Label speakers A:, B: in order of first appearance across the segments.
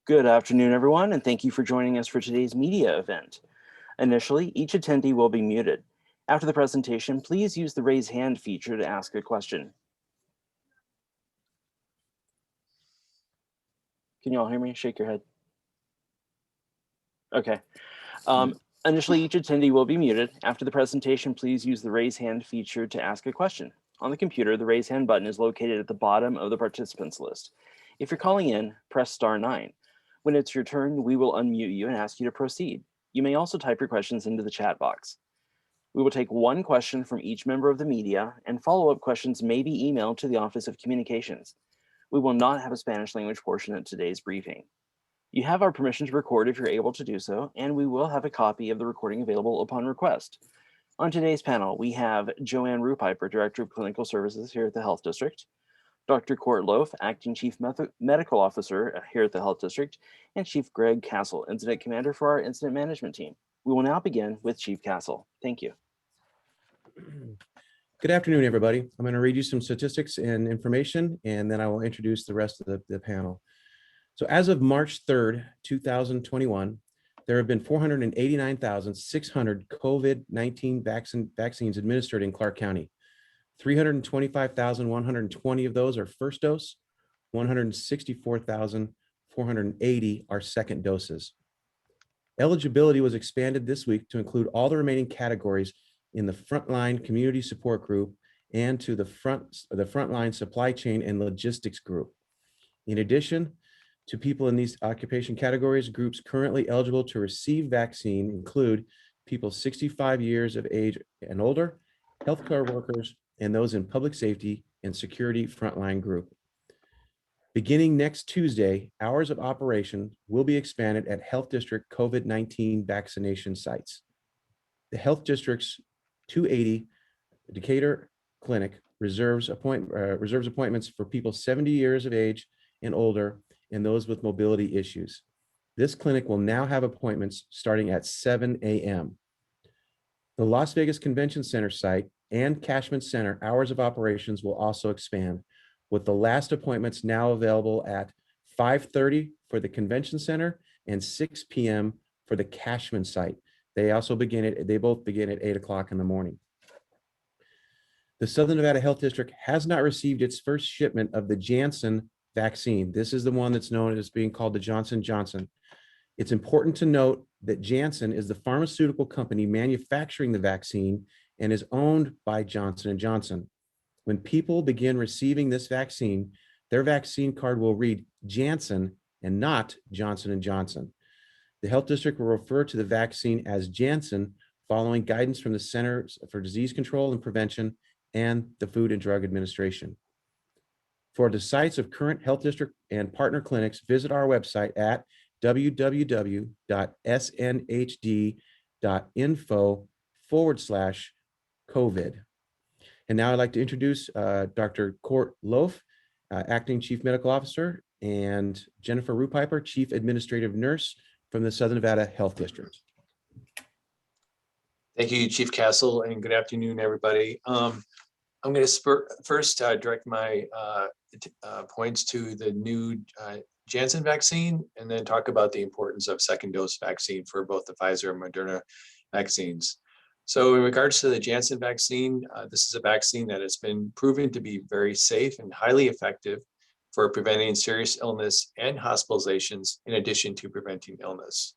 A: Good afternoon, everyone, and thank you for joining us for today's media event. Initially, each attendee will be muted. After the presentation, please use the raise hand feature to ask a question. Can you all hear me? Shake your head. Okay. Initially, each attendee will be muted. After the presentation, please use the raise hand feature to ask a question. On the computer, the raise hand button is located at the bottom of the participants list. If you're calling in, press *9. When it's your turn, we will unmute you and ask you to proceed. You may also type your questions into the chat box. We will take one question from each member of the media, and follow-up questions may be emailed to the Office of Communications. We will not have a Spanish language portion of today's briefing. You have our permission to record if you're able to do so, and we will have a copy of the recording available upon request. On today's panel, we have Joanne Rupiper, Director of Clinical Services here at the Health District, Dr. Court Loaf, Acting Chief Medical Officer here at the Health District, and Chief Greg Castle, Incident Commander for our Incident Management Team. We will now begin with Chief Castle. Thank you.
B: Good afternoon, everybody. I'm going to read you some statistics and information, and then I will introduce the rest of the panel. So as of March 3rd, 2021, there have been 489,600 COVID-19 vaccines administered in Clark County. 325,120 of those are first dose, 164,480 are second doses. Eligibility was expanded this week to include all the remaining categories in the frontline community support group and to the frontline supply chain and logistics group. In addition to people in these occupation categories, groups currently eligible to receive vaccine include people 65 years of age and older, healthcare workers, and those in public safety and security frontline group. Beginning next Tuesday, hours of operation will be expanded at Health District COVID-19 vaccination sites. The Health District's 280 Decatur Clinic reserves appointments for people 70 years of age and older and those with mobility issues. This clinic will now have appointments starting at 7 a.m. The Las Vegas Convention Center site and Cashman Center hours of operations will also expand, with the last appointments now available at 5:30 for the Convention Center and 6 p.m. for the Cashman site. They both begin at 8 o'clock in the morning. The Southern Nevada Health District has not received its first shipment of the Janssen vaccine. This is the one that's known as being called the Johnson & Johnson. It's important to note that Janssen is the pharmaceutical company manufacturing the vaccine and is owned by Johnson & Johnson. When people begin receiving this vaccine, their vaccine card will read Janssen and not Johnson & Johnson. The Health District will refer to the vaccine as Janssen following guidance from the Centers for Disease Control and Prevention and the Food and Drug Administration. For the sites of current Health District and partner clinics, visit our website at www.snhd.info/COVID. And now I'd like to introduce Dr. Court Loaf, Acting Chief Medical Officer, and Jennifer Rupiper, Chief Administrative Nurse from the Southern Nevada Health District.
C: Thank you, Chief Castle, and good afternoon, everybody. I'm going to first direct my points to the new Janssen vaccine, and then talk about the importance of second dose vaccine for both the Pfizer and Moderna vaccines. So in regards to the Janssen vaccine, this is a vaccine that has been proven to be very safe and highly effective for preventing serious illness and hospitalizations, in addition to preventing illness.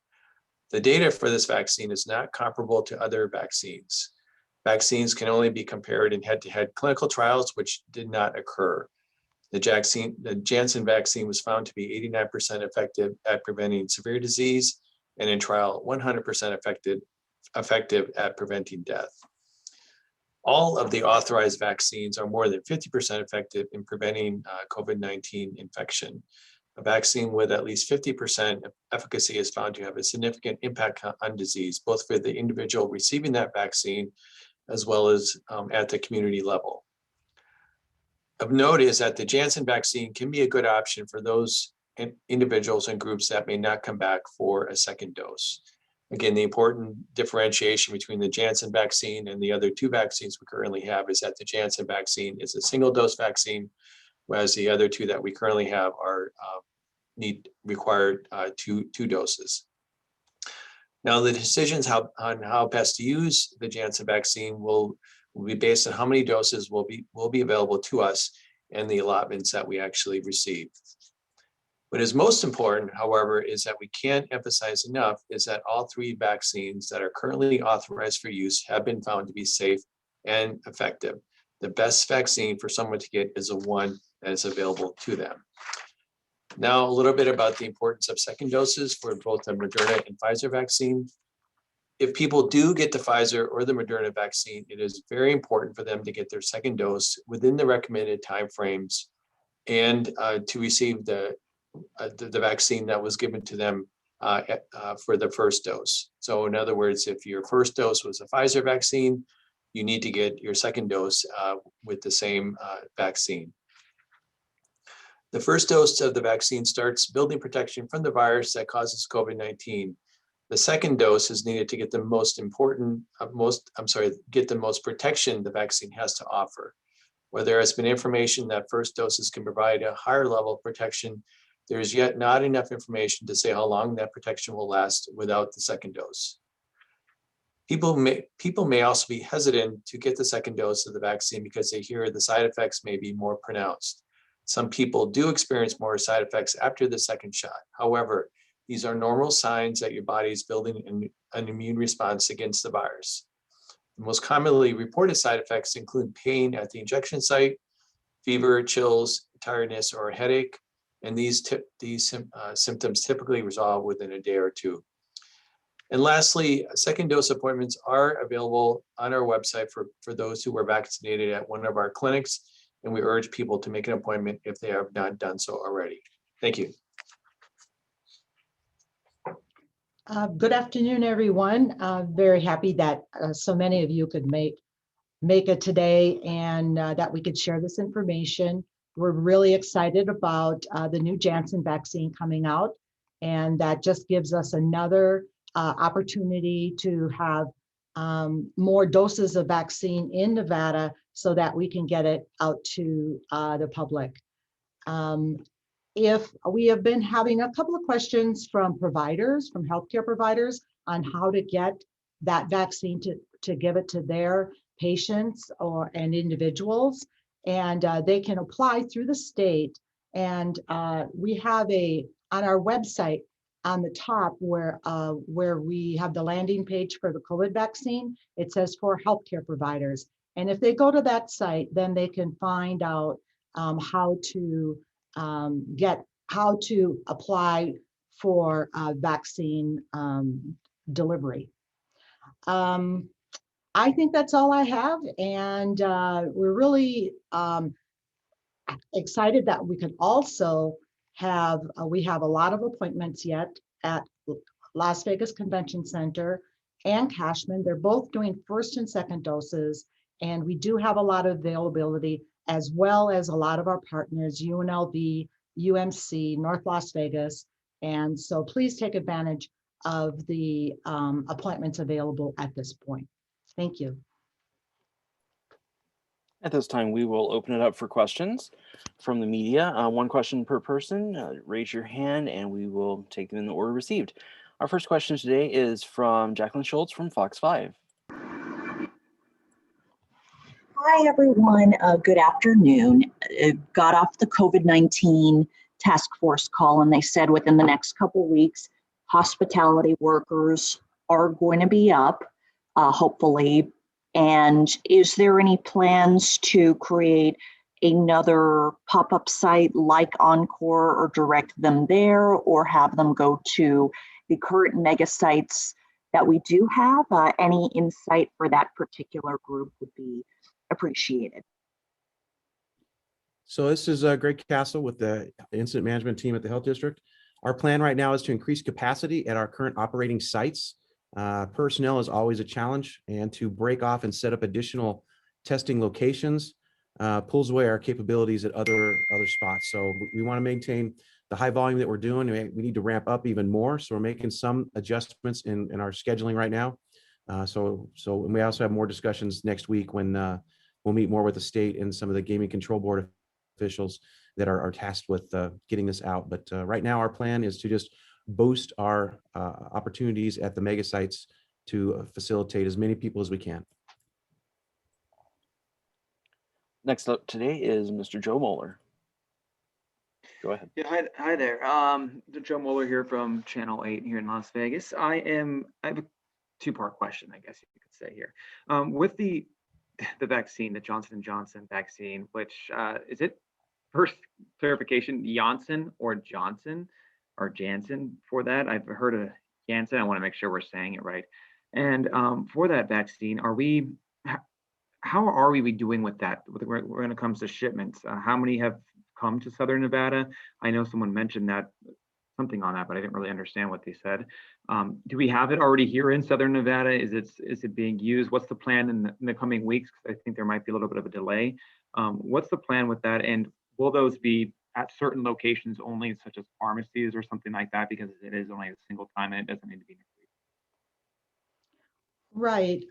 C: The data for this vaccine is not comparable to other vaccines. Vaccines can only be compared in head-to-head clinical trials, which did not occur. The Janssen vaccine was found to be 89% effective at preventing severe disease, and in trial, 100% effective at preventing death. All of the authorized vaccines are more than 50% effective in preventing COVID-19 infection. A vaccine with at least 50% efficacy is found to have a significant impact on disease, both for the individual receiving that vaccine, as well as at the community level. Of note is that the Janssen vaccine can be a good option for those individuals and groups that may not come back for a second dose. Again, the important differentiation between the Janssen vaccine and the other two vaccines we currently have is that the Janssen vaccine is a single dose vaccine, whereas the other two that we currently have are require two doses. Now, the decisions on how best to use the Janssen vaccine will be based on how many doses will be available to us and the allotments that we actually receive. What is most important, however, is that we can't emphasize enough is that all three vaccines that are currently authorized for use have been found to be safe and effective. The best vaccine for someone to get is the one that is available to them. Now, a little bit about the importance of second doses for both the Moderna and Pfizer vaccine. If people do get the Pfizer or the Moderna vaccine, it is very important for them to get their second dose within the recommended timeframes and to receive the vaccine that was given to them for the first dose. So in other words, if your first dose was a Pfizer vaccine, you need to get your second dose with the same vaccine. The first dose of the vaccine starts building protection from the virus that causes COVID-19. The second dose is needed to get the most protection the vaccine has to offer. Where there has been information that first doses can provide a higher level of protection, there is yet not enough information to say how long that protection will last without the second dose. People may also be hesitant to get the second dose of the vaccine because they hear the side effects may be more pronounced. Some people do experience more side effects after the second shot. However, these are normal signs that your body is building an immune response against the virus. The most commonly reported side effects include pain at the injection site, fever, chills, tiredness, or a headache, and these symptoms typically resolve within a day or two. And lastly, second dose appointments are available on our website for those who were vaccinated at one of our clinics, and we urge people to make an appointment if they have not done so already. Thank you.
D: Good afternoon, everyone. Very happy that so many of you could make it today and that we could share this information. We're really excited about the new Janssen vaccine coming out, and that just gives us another opportunity to have more doses of vaccine in Nevada so that we can get it out to the public. If we have been having a couple of questions from providers, from healthcare providers, on how to get that vaccine to give it to their patients and individuals, and they can apply through the state. And we have on our website on the top where we have the landing page for the COVID vaccine, it says for healthcare providers. And if they go to that site, then they can find out how to apply for vaccine delivery. I think that's all I have, and we're really excited that we could also have we have a lot of appointments yet at Las Vegas Convention Center and Cashman. They're both doing first and second doses, and we do have a lot of availability, as well as a lot of our partners, UNLV, UMC, North Las Vegas. And so please take advantage of the appointments available at this point. Thank you.
A: At this time, we will open it up for questions from the media. One question per person. Raise your hand and we will take them in the order received. Our first question today is from Jacqueline Schultz from Fox 5.
E: Hi, everyone. Good afternoon. Got off the COVID-19 task force call, and they said within the next couple weeks, hospitality workers are going to be up, hopefully. And is there any plans to create another pop-up site like Encore, or direct them there, or have them go to the current mega sites that we do have? Any insight for that particular group would be appreciated.
B: So this is Greg Castle with the incident management team at the Health District. Our plan right now is to increase capacity at our current operating sites. Personnel is always a challenge, and to break off and set up additional testing locations pulls away our capabilities at other spots. So we want to maintain the high volume that we're doing. We need to ramp up even more. So we're making some adjustments in our scheduling right now. And we also have more discussions next week when we'll meet more with the state and some of the gaming control board officials that are tasked with getting this out. But right now, our plan is to just boost our opportunities at the mega sites to facilitate as many people as we can.
A: Next up today is Mr. Joe Moeller. Go ahead.
F: Yeah, hi there. Joe Moeller here from Channel 8 here in Las Vegas. I have a two-part question, I guess you could say here. With the vaccine, the Johnson & Johnson vaccine, which is it, first clarification, Janssen or Johnson or Janssen for that? I've heard of Janssen. I want to make sure we're saying it right. And for that vaccine, how are we doing with that when it comes to shipments? How many have come to Southern Nevada? I know someone mentioned that, something on that, but I didn't really understand what they said. Do we have it already here in Southern Nevada? Is it being used? What's the plan in the coming weeks? I think there might be a little bit of a delay. What's the plan with that? And will those be at certain locations only, such as pharmacies or something like that? Because it is only a single time and it doesn't need to be.
D: Right.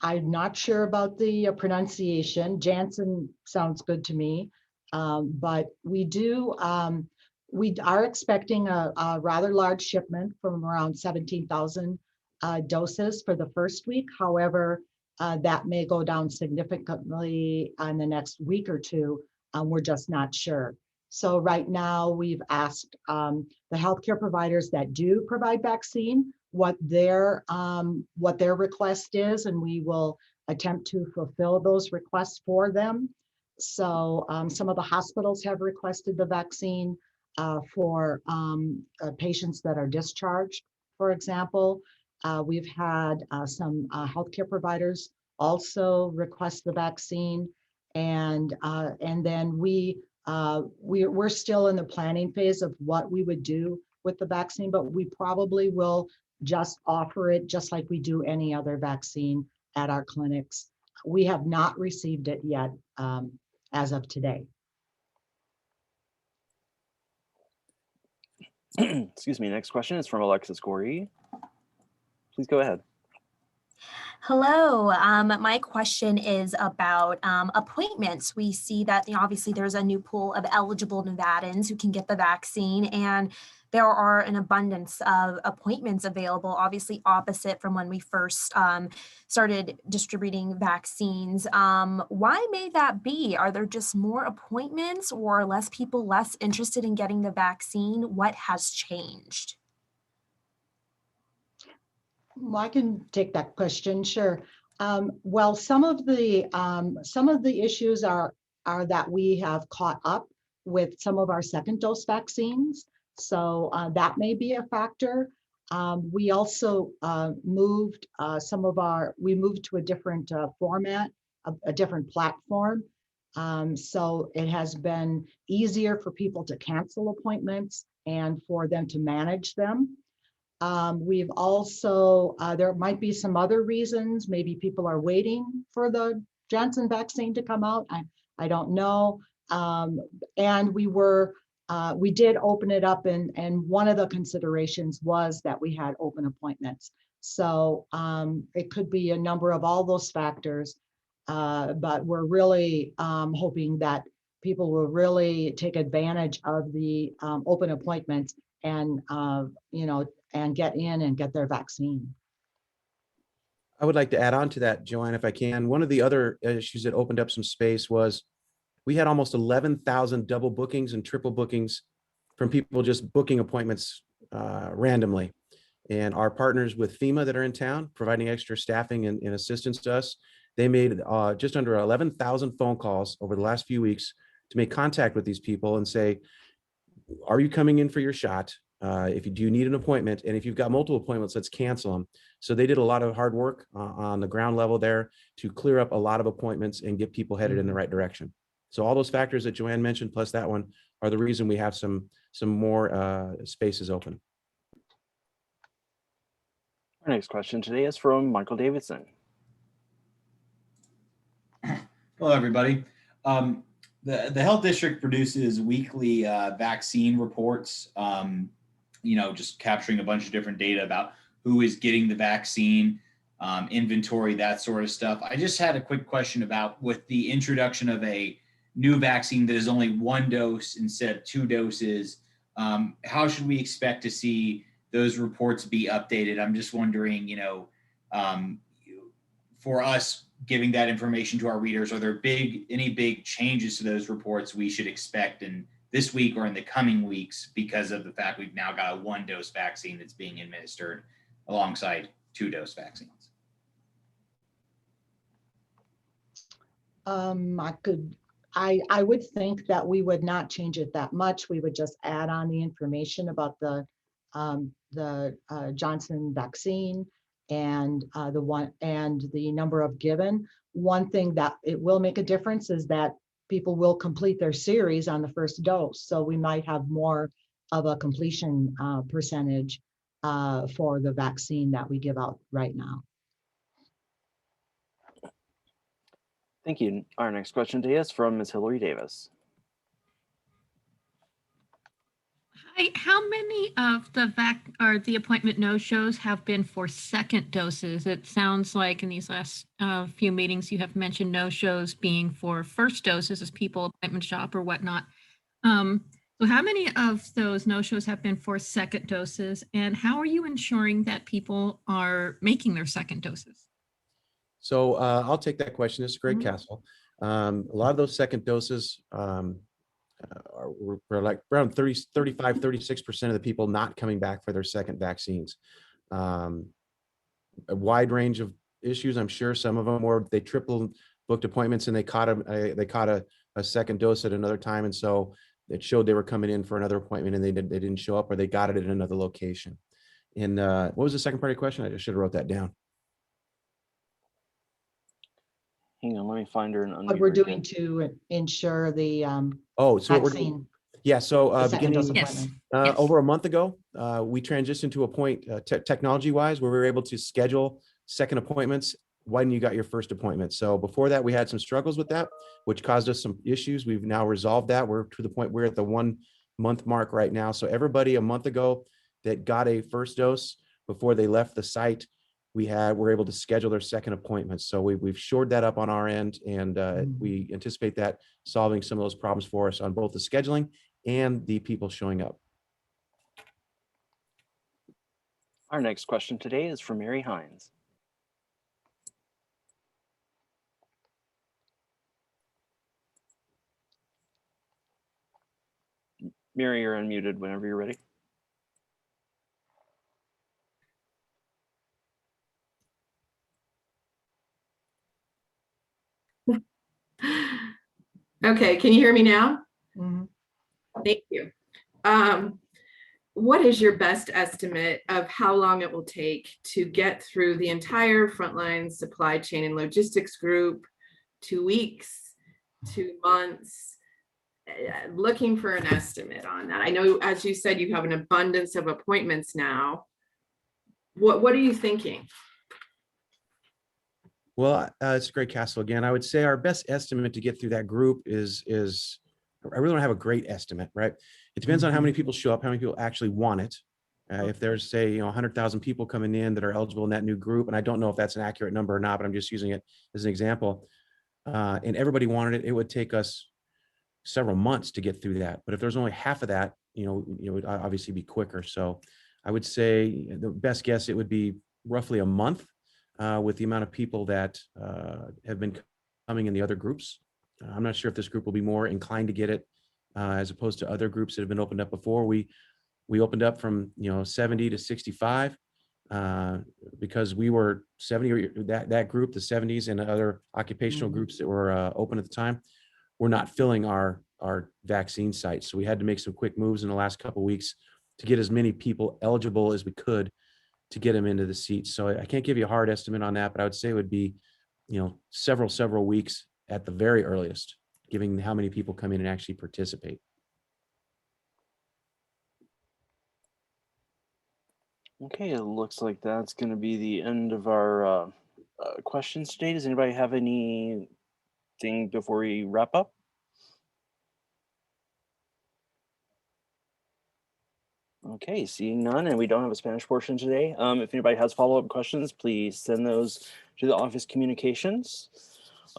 D: I'm not sure about the pronunciation. Janssen sounds good to me. But we are expecting a rather large shipment from around 17,000 doses for the first week. However, that may go down significantly in the next week or two. We're just not sure. So right now we've asked the healthcare providers that do provide vaccine what their request is, and we will attempt to fulfill those requests for them. So some of the hospitals have requested the vaccine for patients that are discharged, for example. We've had some healthcare providers also request the vaccine, and then we're still in the planning phase of what we would do with the vaccine, but we probably will just offer it just like we do any other vaccine at our clinics. We have not received it yet as of today.
A: Excuse me. Next question is from Alexis Gorey. Please go ahead.
G: Hello, my question is about appointments. We see that obviously there's a new pool of eligible Nevadans who can get the vaccine, and there are an abundance of appointments available, obviously opposite from when we first started distributing vaccines. Why may that be? Are there just more appointments or less people less interested in getting the vaccine? What has changed?
D: Well, I can take that question, sure. Well, some of the issues are that we have caught up with some of our second dose vaccines. So that may be a factor. We also moved to a different format, a different platform. So it has been easier for people to cancel appointments and for them to manage them. We've also, there might be some other reasons. Maybe people are waiting for the Janssen vaccine to come out. I don't know. And we did open it up, and one of the considerations was that we had open appointments. So it could be a number of all those factors, but we're really hoping that people will really take advantage of the open appointments and and get in and get their vaccine.
B: I would like to add on to that, Joanne, if I can. One of the other issues that opened up some space was we had almost 11,000 double bookings and triple bookings from people just booking appointments randomly. And our partners with FEMA that are in town, providing extra staffing and assistance to us, they made just under 11,000 phone calls over the last few weeks to make contact with these people and say, are you coming in for your shot? If you do need an appointment, and if you've got multiple appointments, let's cancel them. So they did a lot of hard work on the ground level there to clear up a lot of appointments and get people headed in the right direction. So all those factors that Joanne mentioned, plus that one, are the reason we have some more spaces open.
A: Our next question today is from Michael Davidson.
H: Hello, everybody. The health district produces weekly vaccine reports, just capturing a bunch of different data about who is getting the vaccine, inventory, that sort of stuff. I just had a quick question about with the introduction of a new vaccine that is only 1 dose instead of 2 doses. How should we expect to see those reports be updated? I'm just wondering, for us giving that information to our readers, are there any big changes to those reports we should expect in this week or in the coming weeks because of the fact we've now got a 1-dose vaccine that's being administered alongside 2-dose vaccines?
D: I would think that we would not change it that much. We would just add on the information about the Johnson vaccine and the number of given. One thing that it will make a difference is that people will complete their series on the first dose. So we might have more of a completion percentage for the vaccine that we give out right now.
A: Thank you. Our next question today is from Ms. Hillary Davis.
I: Hi, how many of the appointment no-shows have been for second doses? It sounds like in these last few meetings you have mentioned no-shows being for first doses as people appointment shop or whatnot. So how many of those no-shows have been for second doses, and how are you ensuring that people are making their second doses?
B: So I'll take that question. This is Greg Castle. A lot of those second doses we're like around 36% of the people not coming back for their second vaccines. A wide range of issues. I'm sure some of them were they triple booked appointments and they caught a second dose at another time, and so it showed they were coming in for another appointment and they didn't show up, or they got it at another location. And what was the second part of your question? I just should have wrote that down.
A: Hang on, let me find her.
D: What we're doing to ensure the
B: so what we're
D: vaccine.
B: doing. Yeah, so beginning
I: Yes.
B: over a month ago, we transitioned to a point technology-wise where we were able to schedule second appointments when you got your first appointment. So before that, we had some struggles with that, which caused us some issues. We've now resolved that. We're to the point we're at the 1 month mark right now. So everybody a month ago that got a first dose before they left the site, we're able to schedule their second appointment. So we've shored that up on our end, and we anticipate that solving some of those problems for us on both the scheduling and the people showing up.
A: Our next question today is from Mary Hines. Mary, you're unmuted whenever you're ready.
J: Okay, can you hear me now?
D: Mm-hmm.
J: Thank you. What is your best estimate of how long it will take to get through the entire frontline supply chain and logistics group? 2 weeks, 2 months? Looking for an estimate on that. I know, as you said, you have an abundance of appointments now. What are you thinking?
B: Well, it's Greg Castle again. I would say our best estimate to get through that group is I really don't have a great estimate, right? It depends on how many people show up, how many people actually want it. If there's, say, 100,000 people coming in that are eligible in that new group, and I don't know if that's an accurate number or not, but I'm just using it as an example, and everybody wanted it, it would take us several months to get through that. But if there's only half of that, it would obviously be quicker. So I would say the best guess, it would be roughly a month with the amount of people that have been coming in the other groups. I'm not sure if this group will be more inclined to get it as opposed to other groups that have been opened up before. We opened up from 70 to 65 because we were 70, or that group, the 70s, and other occupational groups that were open at the time, were not filling our vaccine sites. So we had to make some quick moves in the last couple of weeks to get as many people eligible as we could to get them into the seats. So I can't give you a hard estimate on that, but I would say it would be, several weeks at the very earliest, given how many people come in and actually participate.
A: Okay, it looks like that's going to be the end of our questions today. Does anybody have anything before we wrap up? Okay, seeing none, and we don't have a Spanish portion today. If anybody has follow-up questions, please send those to the office communications.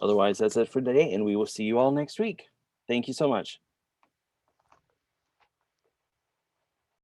A: Otherwise, that's it for today, and we will see you all next week. Thank you so much.